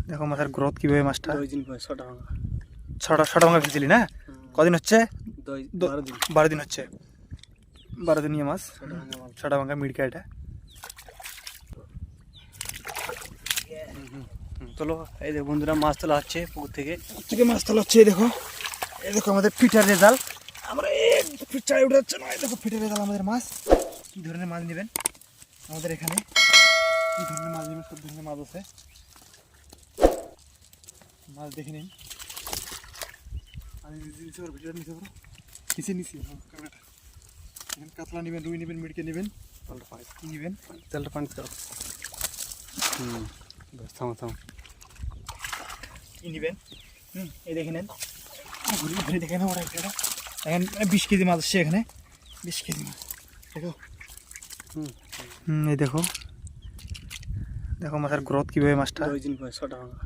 দেখো মাছের গ্রোথ কিভাবে মাছটা। 2 দিন পরে ছটা ভাঙা। ছটা ভাঙা ফেলছিলি না? কদিন হচ্ছে? 12 দিন। 12 দিন হচ্ছে। 12 দিন মাছ। ছটা ভাঙা মাল। ছটা ভাঙা মিড়কা এটা। চলো এই দেখো বন্ধুরা, মাছ তোলা হচ্ছে পুকুর থেকে। থেকে মাছ তোলা হচ্ছে। এই দেখো আমাদের পিঠার রেজাল্ট। আমরা পিঠায় উঠে যাচ্ছে না। এই দেখো পিঠার রেজাল্ট আমাদের মাছ। কী ধরনের মাছ নেবেন আমাদের এখানে? কী ধরনের মাছ নেবেন? সব ধরনের মাছ আছে। মাছ দেখে নিন। আমি নিচে ভিডিওটা নিচে করো। নিচে ক্যামেরাটা। এখানে কাতলা নেবেন, রুই নেবেন, মিড়কে নেবেন, কী নেবেন? তেলটা পানি দাও। বাস থামো থামো। কী নেবেন? এই দেখে নেন। ঘুরি ঘুরি দেখে নেন। ওরা এটা এখন 20 কেজি মাছ আসছে এখানে। 20 কেজি মাছ দেখো। এই দেখো দেখো মাছের গ্রোথ কিভাবে মাছটা। 2 দিন পরে ছটা ভাঙা।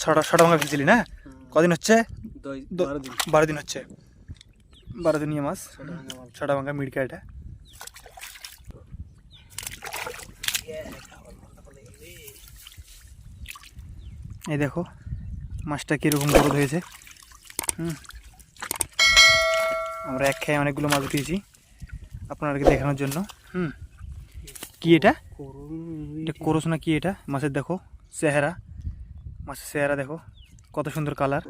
ছটা ভাঙা ফেলছিলি না? কদিন হচ্ছে? 12 দিন। 12 দিন হচ্ছে। 12 দিন মাছ। ছটা ভাঙা মাল। ছটা ভাঙা মিড়কা এটা। এই দেখো মাছটা কীরকম গ্রোথ হয়েছে। আমরা এক খেয়ে অনেকগুলো মাছ উঠিয়েছি আপনাদেরকে দেখানোর জন্য। কি এটা? এটা করস না কি এটা? মাছের দেখো চেহারা, মাছের চেহারা দেখো কত সুন্দর কালার।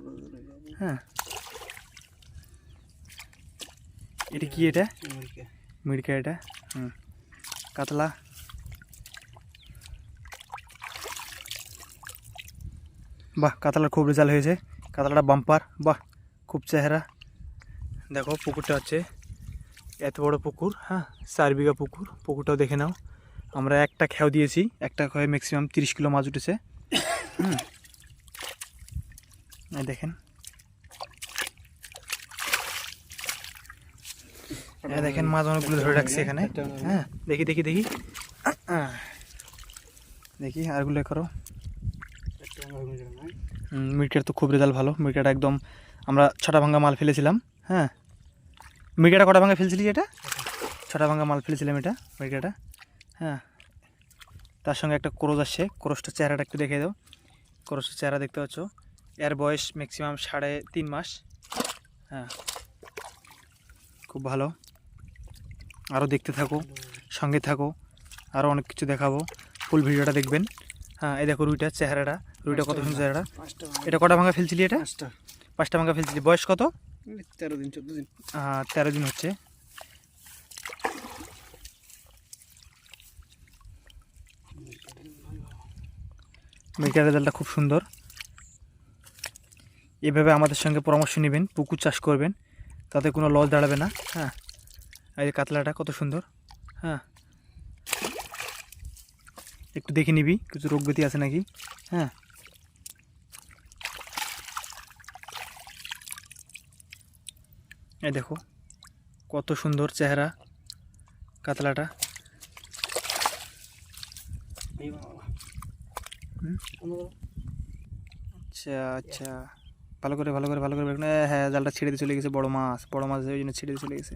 হ্যাঁ, এটা কি? এটা মিড়কা এটা। কাতলা। বাহ, কাতলার খুব রেজাল্ট হয়েছে। কাতলাটা বাম্পার। বাহ, খুব চেহারা। দেখো পুকুরটা হচ্ছে এত বড় পুকুর। 4 বিঘা পুকুর। পুকুরটাও দেখে নাও। আমরা একটা খেয়াও দিয়েছি। একটা খেয়ে ম্যাক্সিমাম 30 কিলো মাছ উঠেছে। এই দেখেন, দেখেন মাছ অনেকগুলো ধরে রাখছি এখানে। হ্যাঁ, দেখি দেখি দেখি দেখি আরগুলো করো। মিড়কার তো খুব রেজাল্ট ভালো। মিড়কাটা একদম আমরা ছটা ভাঙা মাল ফেলেছিলাম। হ্যাঁ, মিড়কাটা কটা ভাঙা ফেলছিলি? এটা ছটা ভাঙা মাল ফেলেছিলাম এটা মিড়কাটা। হ্যাঁ, তার সঙ্গে একটা ক্রোশ আসছে। ক্রোশটার চেহারাটা একটু দেখে দাও। ক্রোশটার চেহারা দেখতে পাচ্ছ। এর বয়স ম্যাক্সিমাম 3.5 মাস। হ্যাঁ, খুব ভালো। আরও দেখতে থাকো, সঙ্গে থাকো, আরও অনেক কিছু দেখাবো। ফুল ভিডিওটা দেখবেন। হ্যাঁ, এই দেখো রুইটার চেহারাটা। রুইটা কত সুন্দর চেহারাটা। এটা কটা ভাঙা ফেলছিলি? এটা 5টা ভাঙা ফেলছিলি। বয়স কত? 13 দিন 14 দিন। 13 দিন হচ্ছে। মিড়কার রেজাল্টটা খুব সুন্দর। এভাবে আমাদের সঙ্গে পরামর্শ নেবেন, পুকুর চাষ করবেন, তাতে কোনো লস দাঁড়াবে না। হ্যাঁ, এই কাতলাটা কত সুন্দর। হ্যাঁ, একটু দেখে নিবি কিছু রোগ ব্যাধি আছে নাকি। হ্যাঁ, এই দেখো কত সুন্দর চেহারা কাতলাটা। আচ্ছা আচ্ছা, ভালো করে ভালো করে ভালো করে। হ্যাঁ, জালটা ছেড়ে দিয়ে চলে গেছে। বড় মাছ ওই জন্য ছেড়ে দিয়ে চলে গেছে।